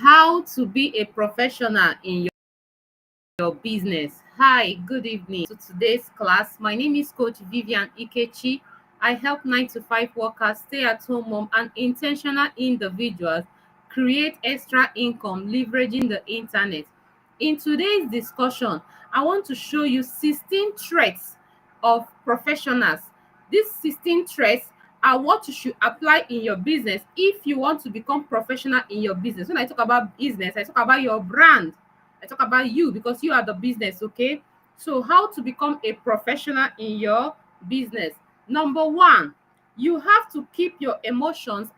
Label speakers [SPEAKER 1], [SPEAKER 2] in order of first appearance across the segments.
[SPEAKER 1] How to be a professional in your business. Hi, good evening to today's class. My name is Coach Vivian Ikechi. I help 9 to 5 workers, stay at home mom, and intentional individuals create extra income leveraging the internet. In today's discussion, I want to show you 16 traits of professionals. These 16 traits are what you should apply in your business if you want to become professional in your business. When I talk about business, I talk about your brand. I talk about you because you are the business, okay? So, how to become a professional in your business? Number one, you have to keep your emotions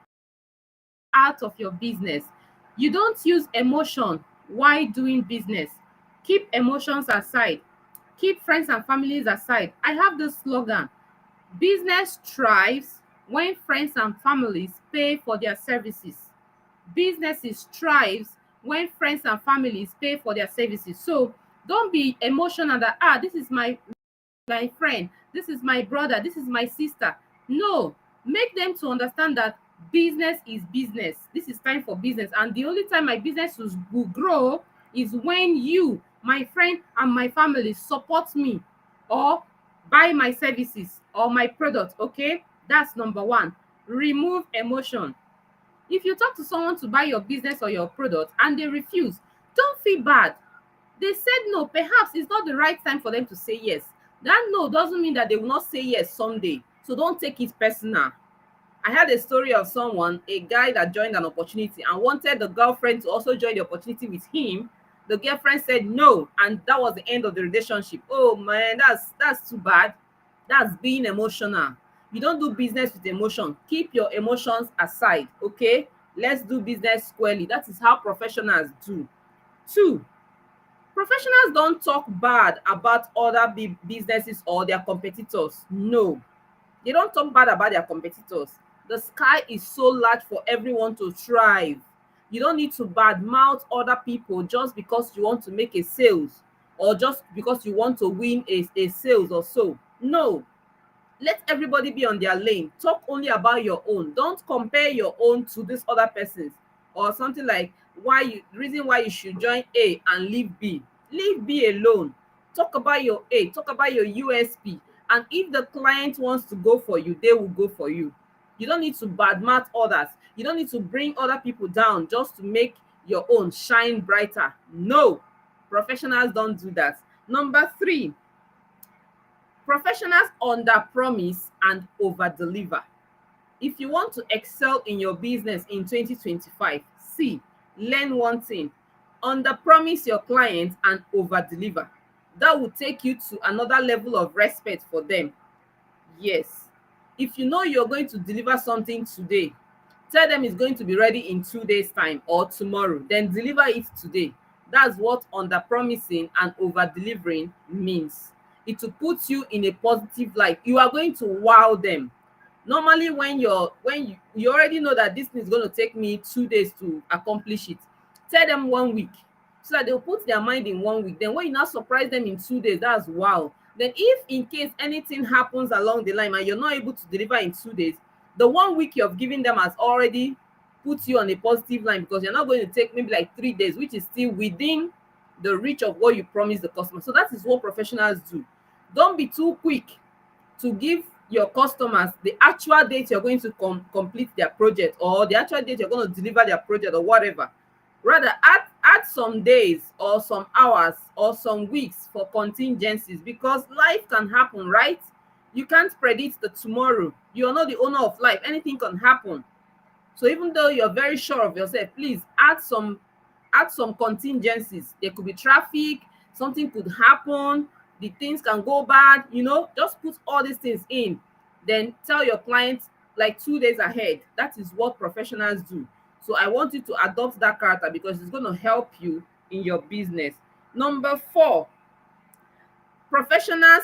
[SPEAKER 1] out of your business. You don't use emotion while doing business. Keep emotions aside. Keep friends and families aside. I have this slogan: business thrives when friends and families pay for their services. Businesses thrives when friends and families pay for their services. So don't be emotional that this is my friend, this is my brother, this is my sister. No, make them to understand that business is business. This is time for business, and the only time my business will grow is when you, my friend, and my family support me or buy my services or my product. Okay, that's number one. Remove emotion. If you talk to someone to buy your business or your product and they refuse, don't feel bad. They said no. Perhaps it's not the right time for them to say yes. That no doesn't mean that they will not say yes someday. So don't take it personal. I had a story of someone, a guy that joined an opportunity and wanted the girlfriend to also join the opportunity with him. The girlfriend said no, and that was the end of the relationship. Oh man, that's too bad. That's being emotional. You don't do business with emotion. Keep your emotions aside, okay? Let's do business squarely. That is how professionals do. Two, professionals don't talk bad about other businesses or their competitors. No, they don't talk bad about their competitors. The sky is so large for everyone to thrive. You don't need to badmouth other people just because you want to make a sales or just because you want to win a sales or so. No, let everybody be on their lane. Talk only about your own. Don't compare your own to this other person's or something like reason why you should join A and leave B. Leave B alone. Talk about your A, talk about your USP. And if the client wants to go for you, they will go for you. You don't need to badmouth others. You don't need to bring other people down just to make your own shine brighter. No, professionals don't do that. Number three, professionals under promise and over deliver. If you want to excel in your business in 2025, see, learn one thing: under promise your clients and over deliver. That will take you to another level of respect for them. Yes, if you know you're going to deliver something today, tell them it's going to be ready in 2 days time or tomorrow, then deliver it today. That's what under promising and over delivering means. It will put you in a positive light. You are going to wow them. Normally when you already know that this thing is going to take me 2 days to accomplish it, tell them 1 week so that they'll put their mind in 1 week. Then when you now surprise them in 2 days, that's wow. Then if in case anything happens along the line and you're not able to deliver in 2 days, the 1 week you've given them has already put you on a positive line, because you're not going to take maybe like 3 days, which is still within the reach of what you promised the customer. So that is what professionals do. Don't be too quick to give your customers the actual date you're going to complete their project, or the actual date you're going to deliver their project, or whatever. Rather, add some days or some hours or some weeks for contingencies, because life can happen, right? You can't predict the tomorrow. You're not the owner of life. Anything can happen. So even though you're very sure of yourself, please add some contingencies. There could be traffic, something could happen, the things can go bad, just put all these things in. Then tell your clients like 2 days ahead. That is what professionals do. So I want you to adopt that character because it's going to help you in your business. Number four, professionals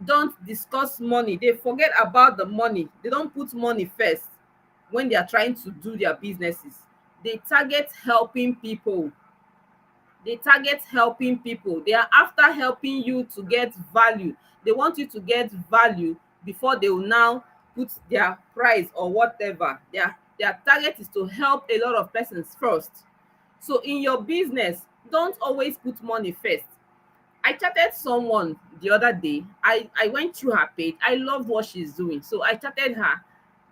[SPEAKER 1] don't discuss money. They forget about the money. They don't put money first when they are trying to do their businesses. They target helping people. They are after helping you to get value. They want you to get value before they will now put their price or whatever. Their target is to help a lot of persons first. So in your business, don't always put money first. I chatted someone the other day. I went through her page. I loved what she's doing. So I chatted her.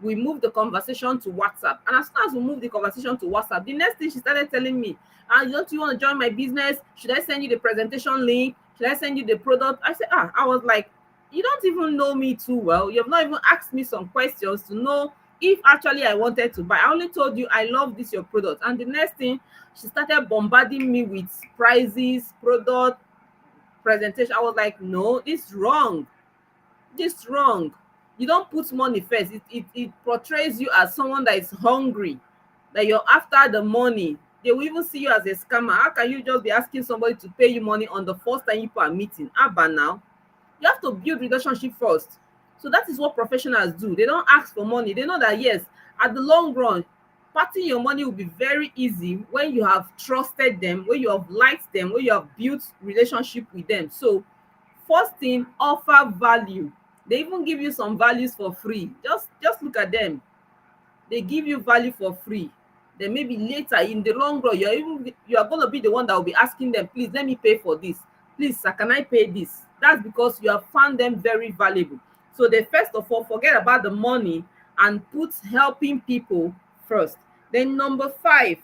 [SPEAKER 1] We moved the conversation to WhatsApp. And as soon as we moved the conversation to WhatsApp, the next thing she started telling me, don't you want to join my business? Should I send you the presentation link? Should I send you the product? I said, I was like, you don't even know me too well. You have not even asked me some questions to know if actually I wanted to buy. I only told you I love this your product. And the next thing, she started bombarding me with prices, product, presentation. I was like, no, this wrong. This wrong. You don't put money first. It portrays you as someone that is hungry, that you're after the money. They will even see you as a scammer. How can you just be asking somebody to pay you money on the first time you are meeting? Abba now. You have to build relationship first. So that is what professionals do. They don't ask for money. They know that yes, at the long run, parting your money will be very easy when you have trusted them, when you have liked them, when you have built relationship with them. So first thing, offer value. They even give you some values for free. Just look at them. They give you value for free. Then maybe later in the long run, you are going to be the one that will be asking them, please let me pay for this. Please sir, can I pay this? That's because you have found them very valuable. So they first of all forget about the money and put helping people first. Then number 5,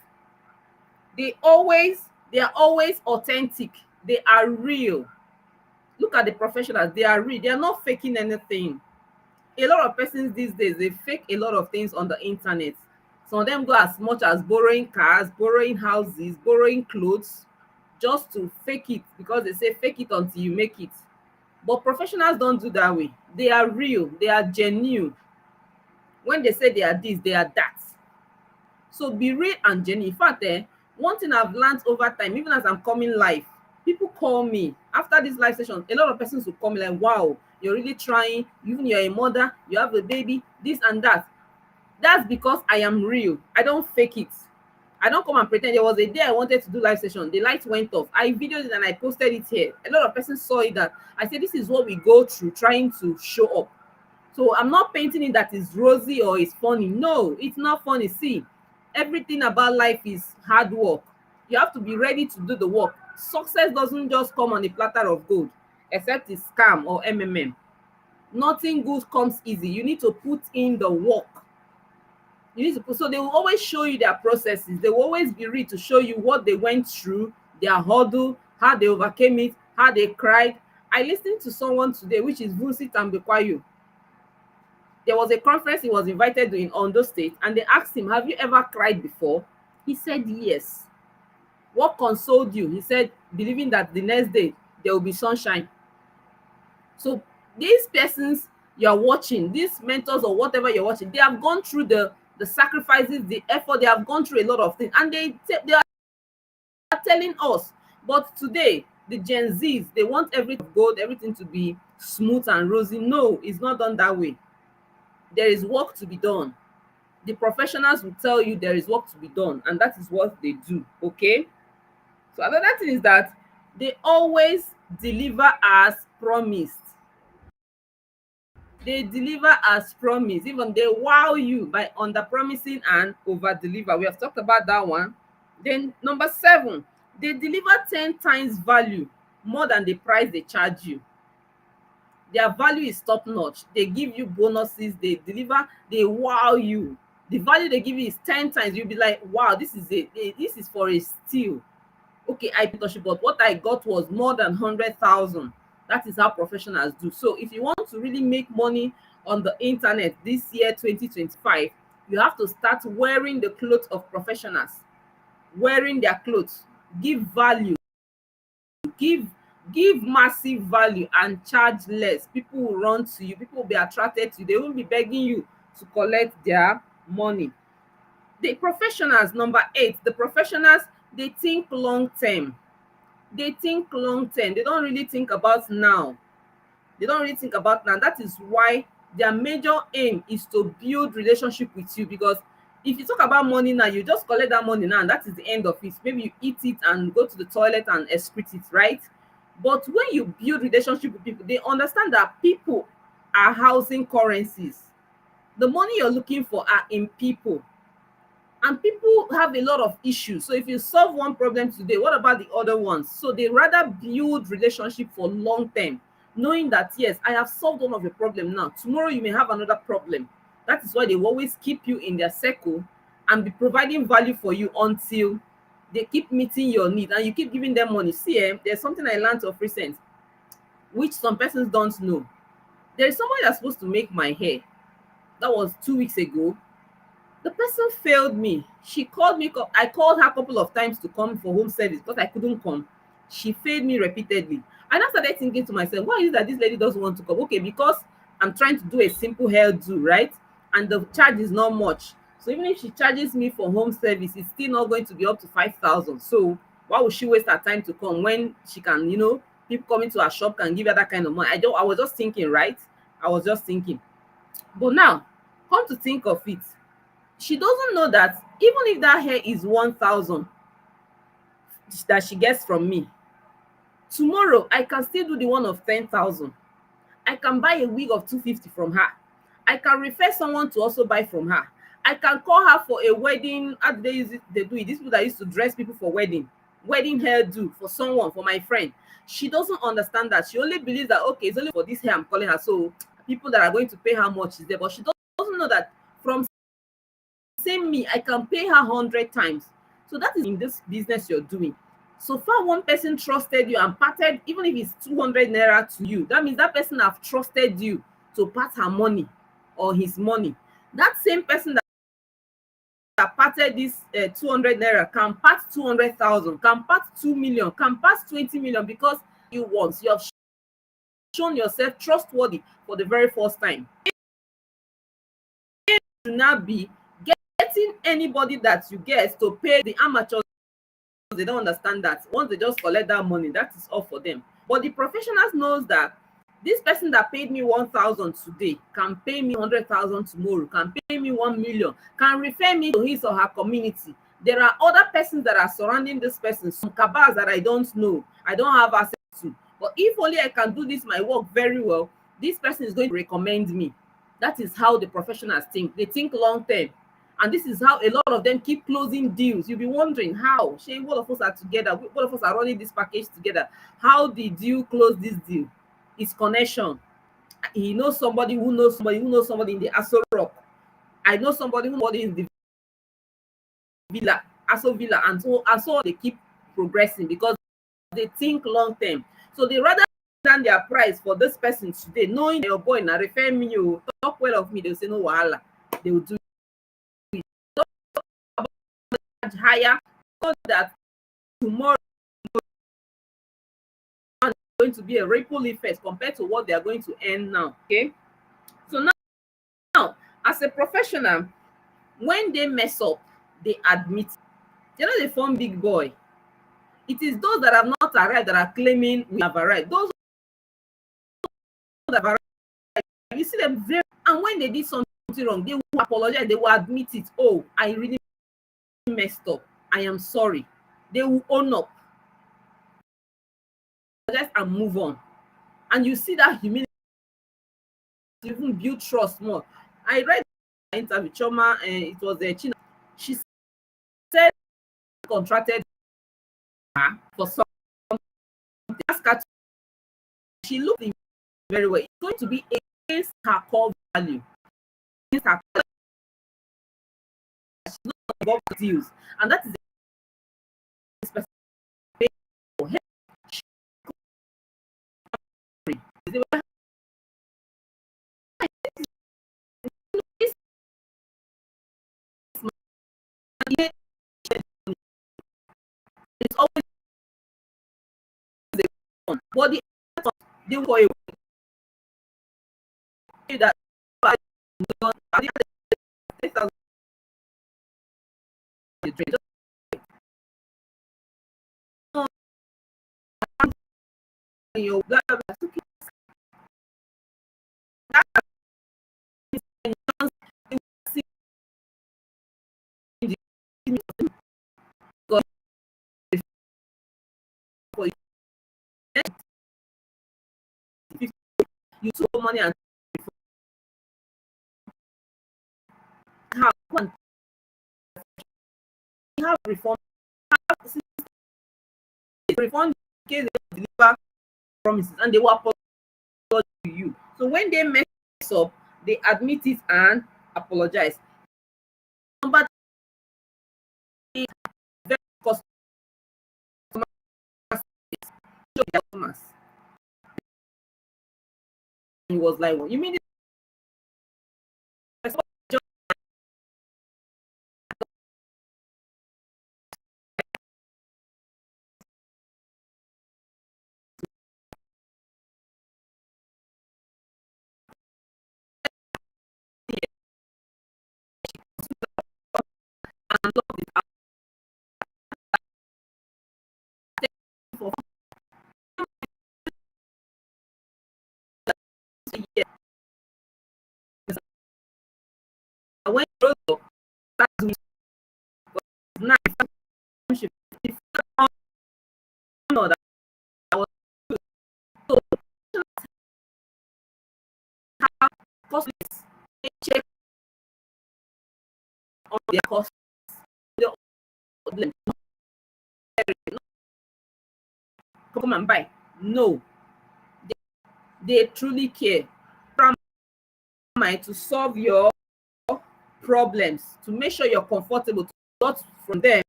[SPEAKER 1] they are always authentic. They are real. Look at the professionals. They are real. They are not faking anything. A lot of persons these days, they fake a lot of things on the internet. Some of them go as much as borrowing cars, borrowing houses, borrowing clothes, just to fake it, because they say fake it until you make it. But professionals don't do that way. They are real. They are genuine. When they say they are this, they are that. So be real and genuine. In fact, one thing I've learned over time, even as I'm coming live, people call me after this live session. A lot of persons will call me like, wow, you're really trying. Even you're a mother, you have a baby, this and that. That's because I am real. I don't fake it. I don't come and pretend. There was a day I wanted to do live session. The light went off. I videoed it and I posted it here. A lot of persons saw it. That I said, this is what we go through trying to show up. So I'm not painting it that is rosy or it's funny. No, it's not funny. See, everything about life is hard work. You have to be ready to do the work. Success doesn't just come on a platter of gold, except it's scam or MMM. Nothing good comes easy. You need to put in the work. You need to put, so they will always show you their processes. They will always be ready to show you what they went through, their hurdle, how they overcame it, how they cried. I listened to someone today, which is Vusi Tambekwayo. There was a conference he was invited to in Ondo State, and they asked him, have you ever cried before? He said yes. What consoled you? He said, believing that the next day there will be sunshine. So these persons you're watching, these mentors or whatever you're watching, they have gone through the sacrifices, the effort. They have gone through a lot of things, and they are telling us. But today, the Gen Zs, they want everything gold, everything to be smooth and rosy. No, it's not done that way. There is work to be done. The professionals will tell you there is work to be done, and that is what they do. Okay. So another thing is that they always deliver as promised. They deliver as promised. Even they wow you by under promising and over deliver. We have talked about that one. Then number 7, they deliver 10 times value more than the price they charge you. Their value is top notch. They give you bonuses, they deliver, they wow you. The value they give you is 10 times. You'll be like, wow, this is it. This is for a steal. Okay, I touched it, but what I got was more than 100,000. That is how professionals do. So if you want to really make money on the internet this year 2025, you have to start wearing the clothes of professionals. Wearing their clothes. Give value. Give massive value and charge less. People will run to you. People will be attracted to you. They won't be begging you to collect their money. The professionals, number 8, the professionals, they think long term. They think long term. They don't really think about now. They don't really think about now. That is why their major aim is to build relationship with you, because if you talk about money now, you just collect that money now and that is the end of it. Maybe you eat it and go to the toilet and excrete it, right? But when you build relationship with people, they understand that people are housing currencies. The money you're looking for are in people. And people have a lot of issues. So if you solve one problem today, what about the other ones? So they rather build relationship for long term, knowing that yes, I have solved one of your problem now. Tomorrow you may have another problem. That is why they will always keep you in their circle and be providing value for you until they keep meeting your need and you keep giving them money. See, there's something I learned of recent, which some persons don't know. There is someone that's supposed to make my hair. That was 2 weeks ago. The person failed me. She called me. I called her a couple of times to come for home service because I couldn't come. She failed me repeatedly. And I started thinking to myself, why is it that this lady doesn't want to come? Okay, because I'm trying to do a simple hairdo, right? And the charge is not much. So even if she charges me for home service, it's still not going to be up to 5,000. So why would she waste her time to come when she can, people coming to her shop can give her that kind of money? I was just thinking, right? I was just thinking. But now, come to think of it, she doesn't know that even if that hair is 1,000 that she gets from me, tomorrow I can still do the one of 10,000. I can buy a wig of 250 from her. I can refer someone to also buy from her. I can call her for a wedding. How do they use it? They do it. These people that used to dress people for wedding hairdo for someone, for my friend. She doesn't understand that. She only believes that okay, it's only for this hair I'm calling her. So people that are going to pay her much is there, but she doesn't know that from same me, I can pay her 100 times. So that is in this business you're doing. So far, one person trusted you and parted, even if it's 200 naira to you. That means that person have trusted you to part her money or his money. That same person that parted this 200 naira can part 200,000, can part 2 million, can part 20 million because you want. You have shown yourself trustworthy for the very first time. It should not be getting anybody that you get to pay the amateurs. They don't understand that once they just collect that money, that is all for them. But the professionals knows that this person that paid me 1,000 today can pay me 100,000 tomorrow, can pay me 1 million, can refer me to his or her community. There are other persons that are surrounding this person, some cabals that I don't know, I don't have access to. But if only I can do this my work very well, this person is going to recommend me. That is how the professionals think. They think long term. And this is how a lot of them keep closing deals. You'll be wondering how. Shey, what of us are together? What of us are running this package together? How did you close this deal? It's connection. He knows somebody who knows somebody who knows somebody in the Aso Rock. I know somebody who knows somebody in the Villa, Aso Villa, and so they keep progressing because they think long term. So they rather than their price for this person today, knowing your boy now refer me, you talk well of me, they'll say no wahala. They will do higher so that tomorrow is going to be a ripple effect compared to what they are going to earn now. Okay, so now as a professional, when they mess up, they admit. They're not a fun big boy. It is those that have not arrived that are claiming we have arrived. Those that have arrived, you see them very, and when they did something wrong, they will apologize, they will admit it. Oh, I really messed up, I am sorry. They will own up, apologize and move on. And you see that humility even build trust more. I read an interview, Choma, and it was China. She said contracted her for something. Ask her, she looked very well. It's going to be against her core value. Against her core, she's not involved with deals. And that is the specific for her. It's always the one. But they will for a that your blah, blah, blah. You took money and how have reform reform case they deliver promises and they will apologize to you. So when they mess up, they admit it and apologize. Number three, very customer customers. He was like, well, you mean this? And love it for years. When you grow up, that's nice. If know that I was so customers check on their cost. They come and buy. No, they truly care. To solve your problems, to make sure you're comfortable, to got from them,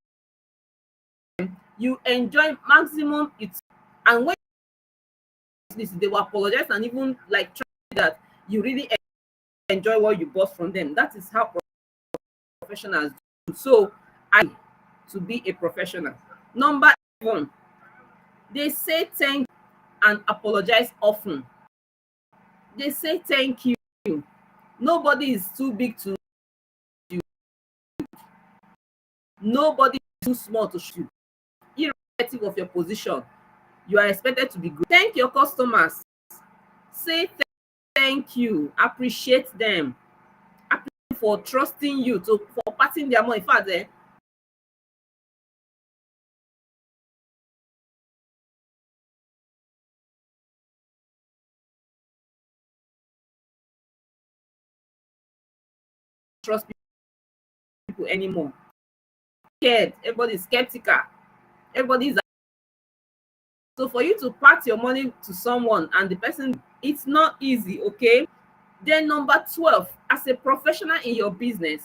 [SPEAKER 1] you enjoy maximum it. And when this, they will apologize and even like try that you really enjoy what you bought from them. That is how professionals do. So I to be a professional. Number one, they say thank and apologize often. They say thank you. Nobody is too big to you. Nobody is too small to shoot. Irrespective of your position, you are expected to be good. Thank your customers. Say thank you. Appreciate them. Appreciate for trusting you for passing their money. In fact, trust people anymore. Scared. Everybody's skeptical. Everybody's so for you to pass your money to someone and the person, it's not easy, okay? Then number 12, as a professional in your business,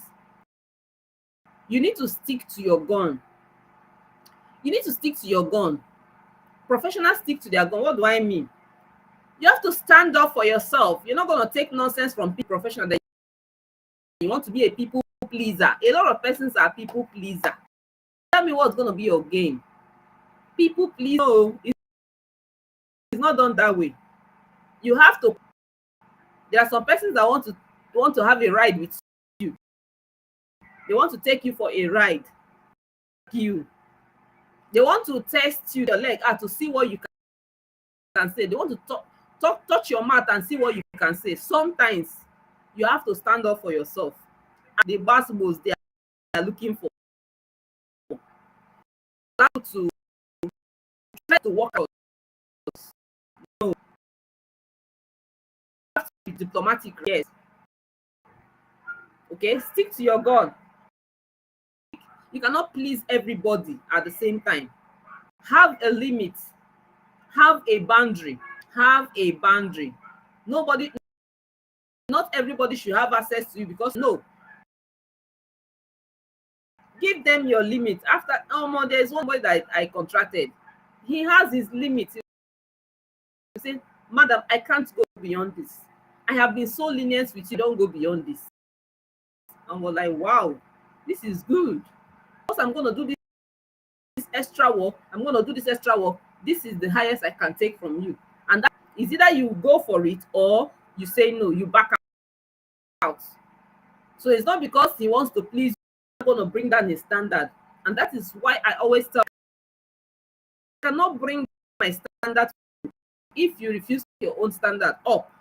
[SPEAKER 1] you need to stick to your gun. You need to stick to your gun. Professionals stick to their gun. What do I mean? You have to stand up for yourself. You're not going to take nonsense from people professional that you want to be a people pleaser. A lot of persons are people pleaser. Tell me what's going to be your game. People please. No, it's not done that way. You have to. There are some persons that want to have a ride with you. They want to take you for a ride. They want to test you your leg to see what you can say. They want to touch your mouth and see what you can say. Sometimes you have to stand up for yourself. And the boss they are looking for to try to work out. No, you have to be diplomatic. Yes. Okay, stick to your gun. You cannot please everybody at the same time. Have a limit. Have a boundary. Have a boundary. Not everybody should have access to you because no. Give them your limit. After there's one boy that I contracted. He has his limit. He said, "Madam, I can't go beyond this. I have been so lenient with you, don't go beyond this." And we're like, wow, this is good. Because I'm going to do this extra work. I'm going to do this extra work. This is the highest I can take from you. And that is either you go for it or you say no, you back out. So it's not because he wants to please you, I'm going to bring down his standard. And that is why I always tell you, I cannot bring my standard if you refuse your own standard up.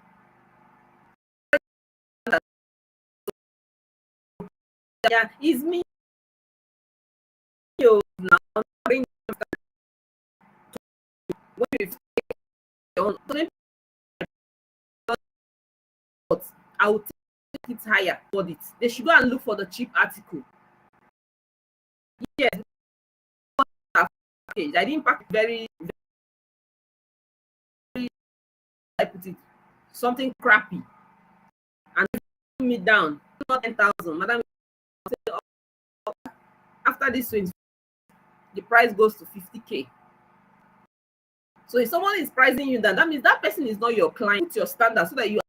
[SPEAKER 1] Yeah, it's me. Now bring when you your own. I will take it higher for it. They should go and look for the cheap article. Yes, package. I didn't pack it very, very, I put it something crappy and me down. Not 10,000. Madam, after this swing, the price goes to 50K. So if someone is pricing you down, that means that person is not your client. Put your standard so that you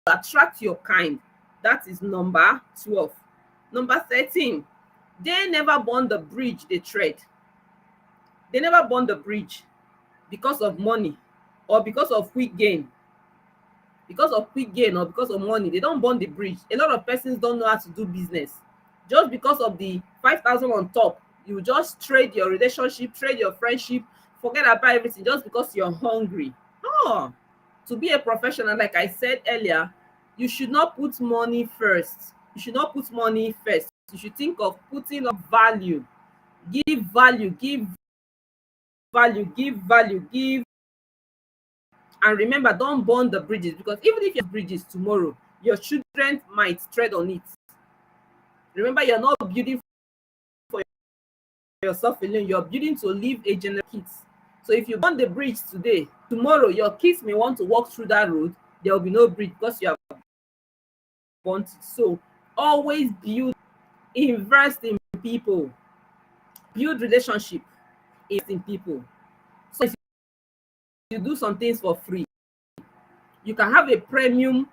[SPEAKER 1] attract your kind. That is number 12. Number 13, they never burn the bridge they tread. They never burn the bridge because of money or because of quick gain. Because of quick gain or because of money, they don't burn the bridge. A lot of persons don't know how to do business. Just because of the 5,000 on top, you just trade your relationship, trade your friendship, forget about everything just because you're hungry. Oh, to be a professional, like I said earlier, you should not put money first. You should not put money first. You should think of putting up value. Give value, give value, give value, give. And remember, don't burn the bridges, because even if your bridges tomorrow, your children might tread on it. Remember, you're not building for yourself alone, you're building to leave a generation kids. So if you burn the bridge today, tomorrow your kids may want to walk through that road, there will be no bridge because you have burnt it. So always build, invest in people, build relationship, invest in people. So if you do some things for free, you can have a premium.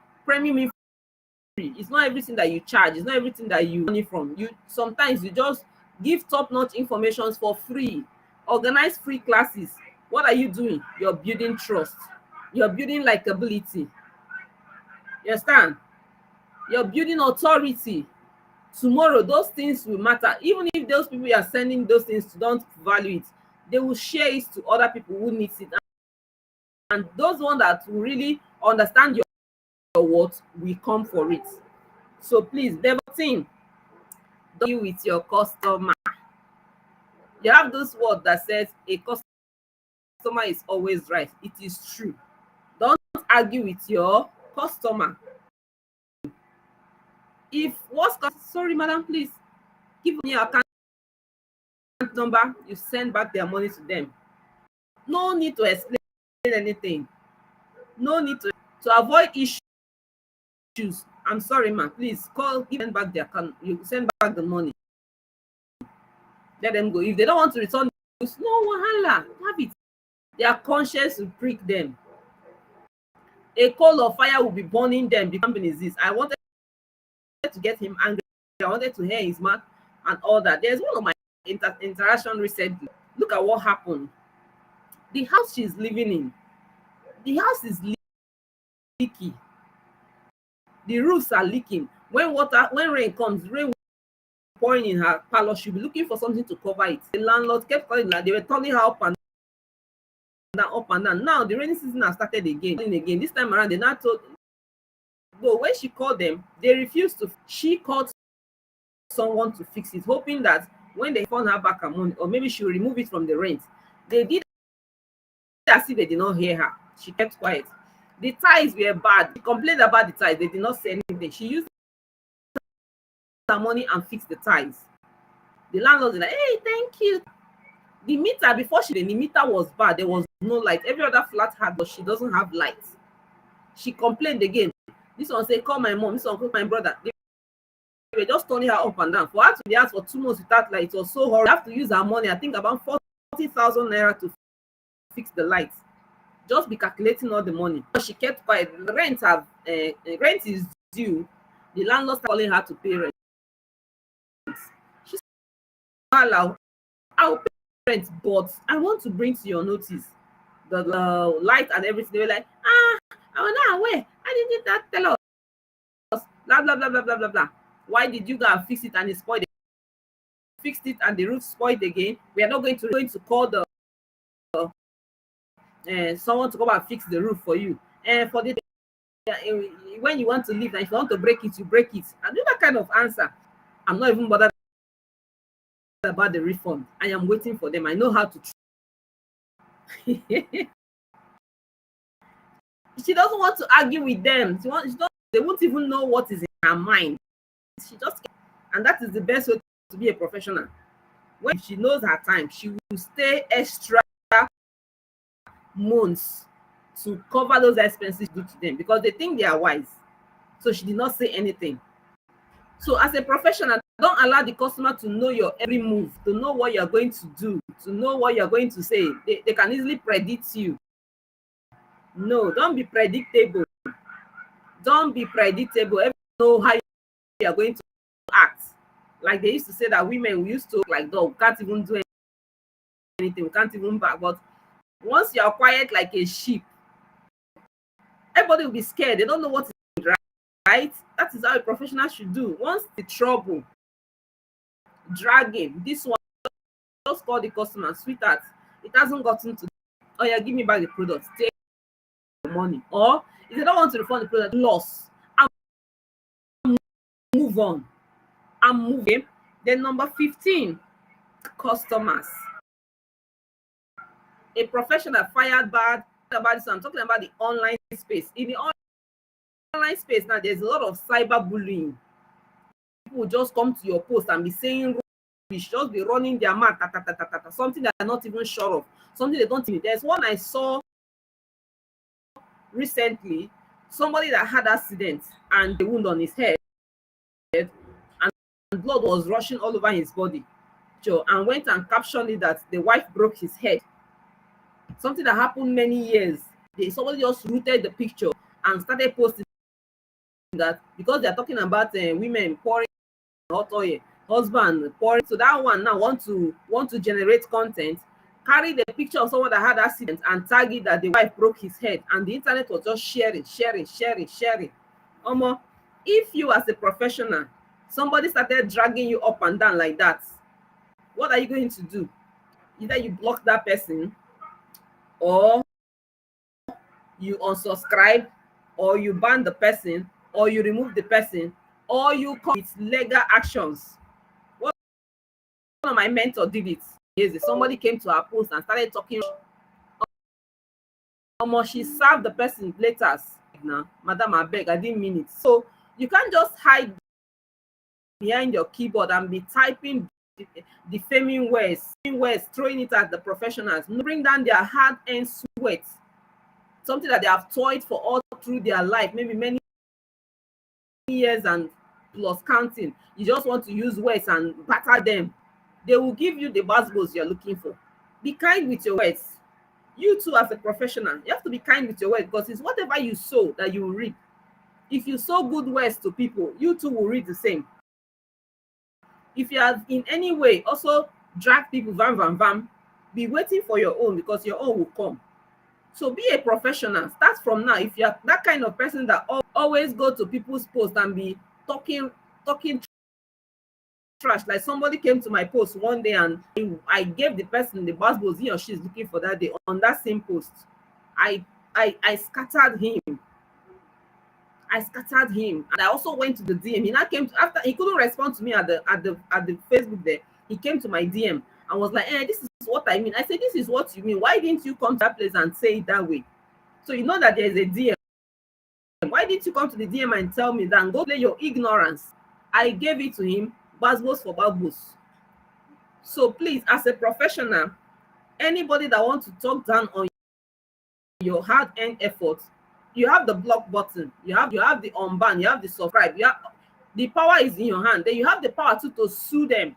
[SPEAKER 1] It's not everything that you charge, it's not everything that you money from you. Sometimes you just give top-notch information for free, organize free classes. What are you doing? You're building trust, you're building likability, you understand, you're building authority. Tomorrow those things will matter. Even if those people you are sending those things to don't value it, they will share it to other people who needs it, and those ones that will really understand your worth will come for it. So please, never think deal with your customer. You have this word that says a customer is always right. It is true. Don't argue with your customer. If what's sorry, madam, please give me your account number, you send back their money to them. No need to explain anything. No need to avoid issues. I'm sorry, ma. Please call, give them back their account. You send back the money. Let them go. If they don't want to return, no wahala. Have it. Their conscience will prick them. A coal of fire will be burning them. The company is this. I wanted to get him angry. I wanted to hear his mouth and all that. There's one of my interaction recently. Look at what happened. The house she's living in, the house is leaky. The roofs are leaking. When rain comes, rain will be pouring in her parlor. She'll be looking for something to cover it. The landlord kept calling her. They were turning her up and down, up and down. Now the rainy season has started again. This time around, they now told. But when she called them, they refused to. She called someone to fix it, hoping that when they found her back her money, or maybe she'll remove it from the rent. They did as if they did not hear her. She kept quiet. The ties were bad. She complained about the ties. They did not say anything. She used her money and fixed the ties. The landlord was like, hey, thank you. The meter, the meter was bad. There was no light. Every other flat had, but she doesn't have light. She complained again. This one said, call my mom. This one called my brother. They were just turning her up and down. For her to be asked for 2 months without light, it was so horrible. You have to use her money, I think about 40,000 naira to fix the lights. Just be calculating all the money. But she kept quiet. Rent is due. The landlord started calling her to pay rent. She said, I'll pay rent, but I want to bring to your notice the light and everything. They were like, I was not aware. I didn't that tell us. Blah blah blah blah blah blah blah. Why did you go and fix it and it spoiled? Fixed it and the roof spoiled again. We are not going to call the someone to come and fix the roof for you. And for the when you want to leave, and if you want to break it, you break it. And do that kind of answer. I'm not even bothered about the refund. I am waiting for them. I know how to. She doesn't want to argue with them. They won't even know what is in her mind. She just, and that is the best way to be a professional. When she knows her time, she will stay extra months to cover those expenses due to them because they think they are wise. So she did not say anything. So as a professional, don't allow the customer to know your every move, to know what you're going to do, to know what you're going to say. They can easily predict you. No, don't be predictable. Don't be predictable. Everyone know how you are going to act. Like they used to say that women, we used to like dog, we can't even do anything, we can't even back. But once you are quiet like a sheep, everybody will be scared. They don't know what is right. That is how a professional should do. Once the trouble, dragging, this one, just call the customer, sweetheart, it hasn't gotten to, oh yeah, give me back the product, take the money. Or if they don't want to refund the product, loss, and move on. I'm moving. Then number 15, customers. A professional fired bad about this. I'm talking about the online space. In the online space now, there's a lot of cyberbullying. People just come to your post and be saying rubbish, just be running their mouth, something that they're not even sure of, something they don't think. There's one I saw recently, somebody that had accident and a wound on his head, and blood was rushing all over his body. So, and went and captioned it that the wife broke his head. Something that happened many years. Somebody just rooted the picture and started posting that because they're talking about women pouring hot oil, husband pouring. So that one now want to generate content, carry the picture of someone that had accident and tag it that the wife broke his head, and the internet was just sharing. If you as a professional, somebody started dragging you up and down like that, what are you going to do? Either you block that person, or you unsubscribe, or you ban the person, or you remove the person, or you come with legal actions. One of my mentors did it. Somebody came to her post and started talking. She served the person letters. Now, madam, I beg, I didn't mean it. So you can't just hide behind your keyboard and be typing defaming words, throwing it at the professionals. Bring down their hard-earned sweat, something that they have toiled for all through their life, maybe many years and plus counting. You just want to use words and batter them. They will give you the buzzwords you're looking for. Be kind with your words. You too, as a professional, you have to be kind with your words, because it's whatever you sow that you will reap. If you sow good words to people, you too will reap the same. If you have in any way also drag people, be waiting for your own, because your own will come. So be a professional. Start from now. If you're that kind of person that always go to people's posts and be talking trash, like somebody came to my post one day and I gave the person the buzzwords he or she is looking for that day on that same post. I scattered him. And I also went to the DM. He now came to, after he couldn't respond to me at the Facebook there. He came to my DM and was like, this is what I mean. I said, this is what you mean. Why didn't you come to that place and say it that way? So you know that there's a DM. Why didn't you come to the DM and tell me that and go play your ignorance? I gave it to him, buzzwords for buzzwords. So please, as a professional, anybody that wants to talk down on your hard-earned efforts, you have the block button, you have the unban, you have the subscribe, the power is in your hand. Then you have the power to sue them.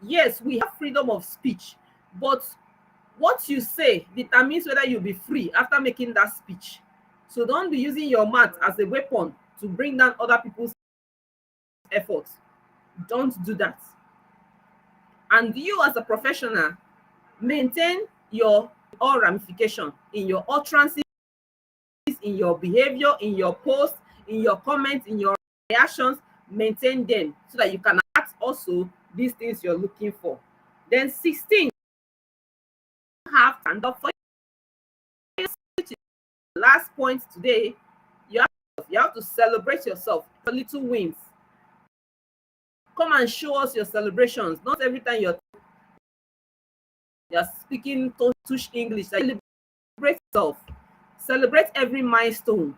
[SPEAKER 1] Yes, we have freedom of speech, but what you say determines whether you'll be free after making that speech. So don't be using your mouth as a weapon to bring down other people's efforts. Don't do that. And you as a professional, maintain your all ramification in your utterances, in your behavior, in your posts, in your comments, in your reactions. Maintain them so that you can act also these things you're looking for. Then 16, have stand up for yourself. Last point today, you have to celebrate yourself, your little wins. Come and show us your celebrations. Not every time you're speaking touch English. Celebrate yourself. Celebrate every milestone.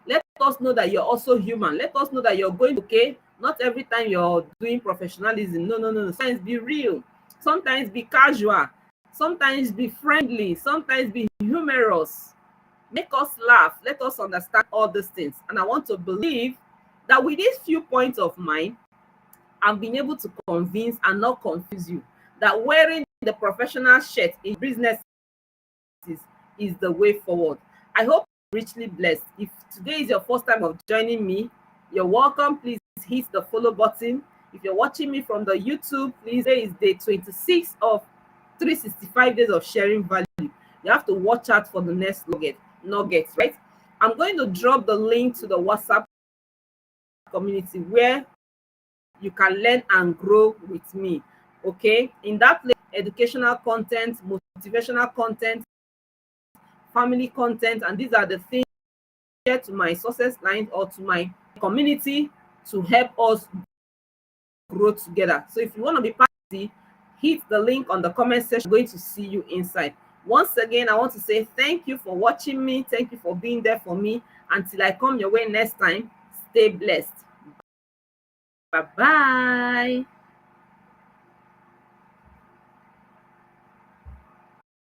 [SPEAKER 1] Let us know that you're also human. Let us know that you're going okay. Not every time you're doing professionalism. No, no, no. Sometimes be real. Sometimes be casual. Sometimes be friendly. Sometimes be humorous. Make us laugh. Let us understand all these things. And I want to believe that with these few points of mine, I've been able to convince and not confuse you that wearing the professional shirt in business is the way forward. I hope you're richly blessed. If today is your first time of joining me, you're welcome. Please hit the follow button. If you're watching me from the YouTube, please, today is day 26 of 365 days of sharing value. You have to watch out for the next nuggets, right? I'm going to drop the link to the WhatsApp community where you can learn and grow with me. Okay, in that place, educational content, motivational content, family content, and these are the things share to my success line or to my community to help us grow together. So if you want to be part of it, hit the link on the comment section. I'm going to see you inside. Once again, I want to say thank you for watching me. Thank you for being there for me. Until I come your way next time, stay blessed. Bye bye.